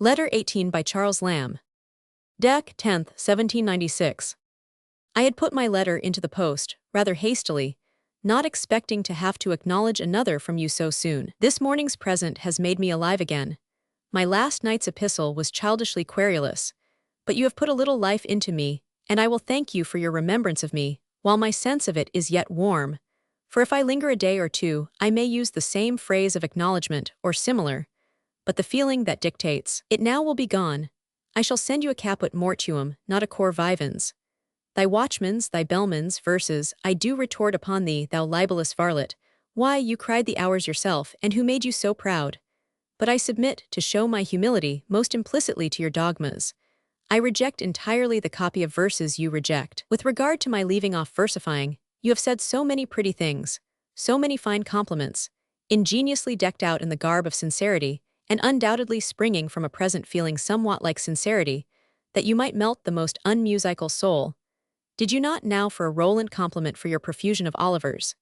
Letter 18 by Charles Lamb. Dec. 10th, 1796. I had put my letter into the post, rather hastily, not expecting to have to acknowledge another from you so soon. This morning's present has made me alive again. My last night's epistle was childishly querulous, but you have put a little life into me, and I will thank you for your remembrance of me, while my sense of it is yet warm. For if I linger a day or two, I may use the same phrase of acknowledgement, or similar, but the feeling that dictates it now will be gone. I shall send you a caput mortuum, not a cor vivens. Thy watchman's, thy bellman's verses I do retort upon thee, thou libellous varlet. Why, you cried the hours yourself, and who made you so proud? But I submit, to show my humility, most implicitly to your dogmas. I reject entirely the copy of verses you reject. With regard to my leaving off versifying, you have said so many pretty things, so many fine compliments, ingeniously decked out in the garb of sincerity, and undoubtedly springing from a present feeling somewhat like sincerity, that you might melt the most unmusical soul. Did you not now for a Roland compliment for your profusion of Olivers?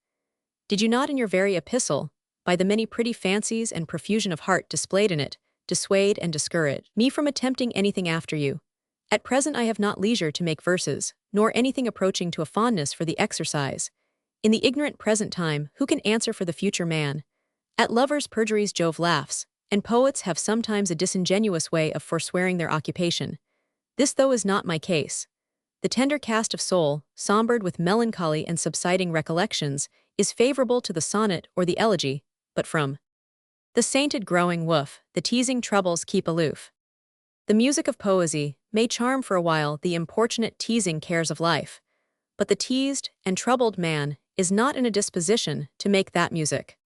Did you not in your very epistle, by the many pretty fancies and profusion of heart displayed in it, dissuade and discourage me from attempting anything after you? At present I have not leisure to make verses, nor anything approaching to a fondness for the exercise. In the ignorant present time, who can answer for the future man? At lovers' perjuries Jove laughs, and poets have sometimes a disingenuous way of forswearing their occupation. This though is not my case. The tender cast of soul, sombered with melancholy and subsiding recollections, is favorable to the sonnet or the elegy, but from the sainted growing woof, the teasing troubles keep aloof. The music of poesy may charm for a while the importunate teasing cares of life, but the teased and troubled man is not in a disposition to make that music.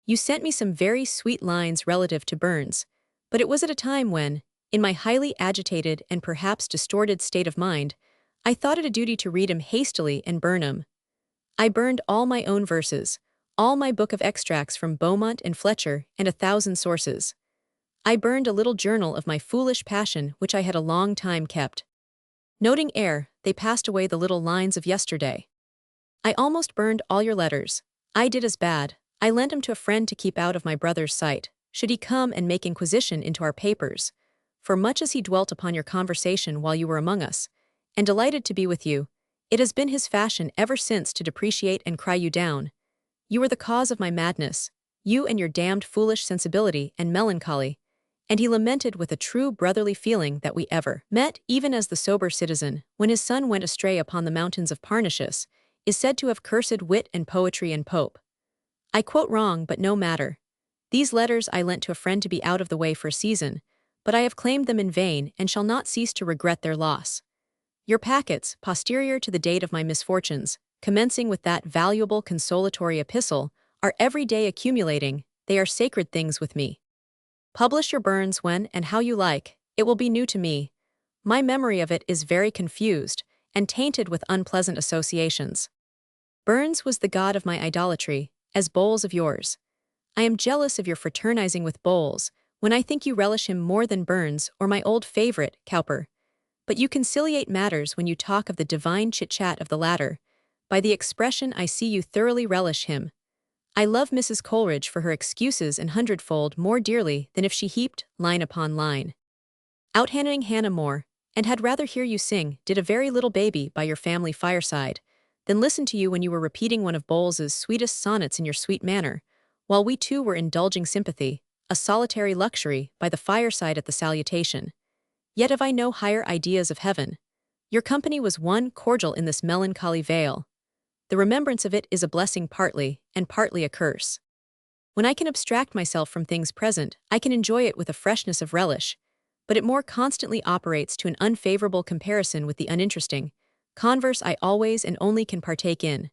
You sent me some very sweet lines relative to Burns, but it was at a time when, in my highly agitated and perhaps distorted state of mind, I thought it a duty to read him hastily and burn 'em. I burned all my own verses, all my book of extracts from Beaumont and Fletcher and 1,000 sources. I burned a little journal of my foolish passion which I had a long time kept. Noting ere they passed away the little lines of yesterday. I almost burned all your letters. I did as bad. I lent 'em to a friend to keep out of my brother's sight, should he come and make inquisition into our papers. For much as he dwelt upon your conversation while you were among us, and delighted to be with you, it has been his fashion ever since to depreciate and cry you down. You were the cause of my madness, you and your damned foolish sensibility and melancholy, and he lamented with a true brotherly feeling that we ever met, even as the sober citizen, when his son went astray upon the mountains of Parnassus, is said to have cursed wit and poetry and Pope. I quote wrong, but no matter. These letters I lent to a friend to be out of the way for a season, but I have claimed them in vain and shall not cease to regret their loss. Your packets, posterior to the date of my misfortunes, commencing with that valuable consolatory epistle, are every day accumulating. They are sacred things with me. Publish your Burns when and how you like, it will be new to me. My memory of it is very confused, and tainted with unpleasant associations. Burns was the god of my idolatry, as Bowles of yours. I am jealous of your fraternizing with Bowles, when I think you relish him more than Burns or my old favorite, Cowper. But you conciliate matters when you talk of the divine chit-chat of the latter. By the expression I see you thoroughly relish him. I love Mrs. Coleridge for her excuses an hundredfold more dearly than if she heaped line upon line. Out-handing Hannah More, and had rather hear you sing Did a Very Little Baby by your family fireside, than listen to you when you were repeating one of Bowles's sweetest sonnets in your sweet manner, while we two were indulging sympathy, a solitary luxury, by the fireside at the salutation. Yet have I no higher ideas of heaven. Your company was one cordial in this melancholy vale. The remembrance of it is a blessing partly, and partly a curse. When I can abstract myself from things present, I can enjoy it with a freshness of relish, but it more constantly operates to an unfavorable comparison with the uninteresting. Converse I always and only can partake in.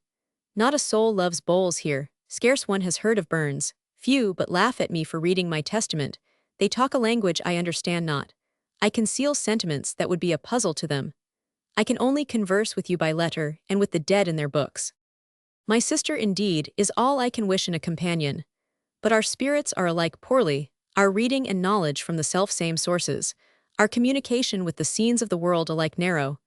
Not a soul loves Bowles here, scarce one has heard of Burns, few but laugh at me for reading my testament, they talk a language I understand not. I conceal sentiments that would be a puzzle to them. I can only converse with you by letter and with the dead in their books. My sister, indeed, is all I can wish in a companion. But our spirits are alike poorly, our reading and knowledge from the self-same sources, our communication with the scenes of the world alike narrow.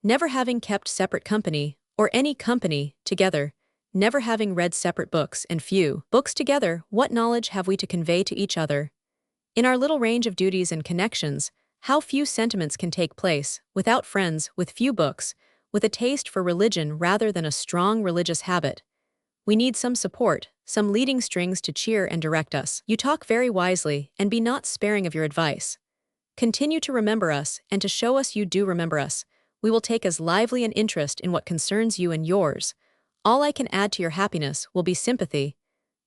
Never having kept separate company, or any company, together, never having read separate books and few books together, what knowledge have we to convey to each other? In our little range of duties and connections, how few sentiments can take place, without friends, with few books, with a taste for religion rather than a strong religious habit. We need some support, some leading strings to cheer and direct us. You talk very wisely, and be not sparing of your advice. Continue to remember us, and to show us you do remember us, we will take as lively an interest in what concerns you and yours. All I can add to your happiness will be sympathy.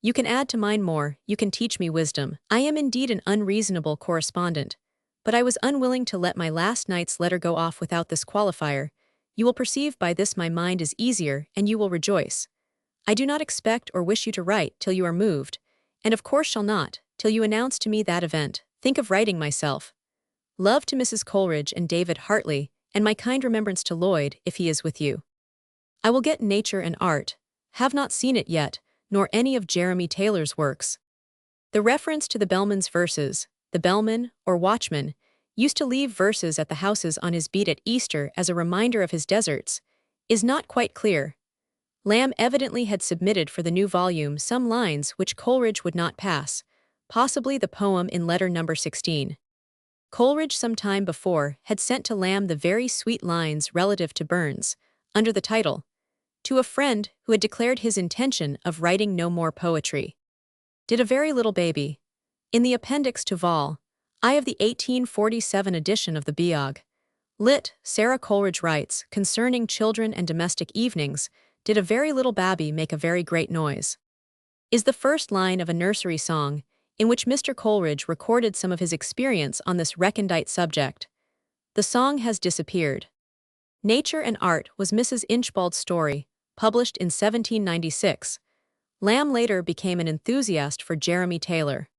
You can add to mine more, you can teach me wisdom. I am indeed an unreasonable correspondent, but I was unwilling to let my last night's letter go off without this qualifier. You will perceive by this my mind is easier, and you will rejoice. I do not expect or wish you to write till you are moved, and of course shall not, till you announce to me that event. Think of writing myself. Love to Mrs. Coleridge and David Hartley, and my kind remembrance to Lloyd, if he is with you. I will get Nature and Art. Have not seen it yet, nor any of Jeremy Taylor's works. The reference to the bellman's verses, the bellman, or watchman, used to leave verses at the houses on his beat at Easter as a reminder of his deserts, is not quite clear. Lamb evidently had submitted for the new volume some lines which Coleridge would not pass, possibly the poem in letter number 16. Coleridge some time before had sent to Lamb the very sweet lines relative to Burns, under the title, "To a friend who had declared his intention of writing no more poetry." Did a very little baby. In the appendix to Vol. I of the 1847 edition of the Beog. Lit. Sarah Coleridge writes, concerning children and domestic evenings, did a very little babby make a very great noise, is the first line of a nursery song, in which Mr. Coleridge recorded some of his experience on this recondite subject. The song has disappeared. Nature and Art was Mrs. Inchbald's story, published in 1796. Lamb later became an enthusiast for Jeremy Taylor.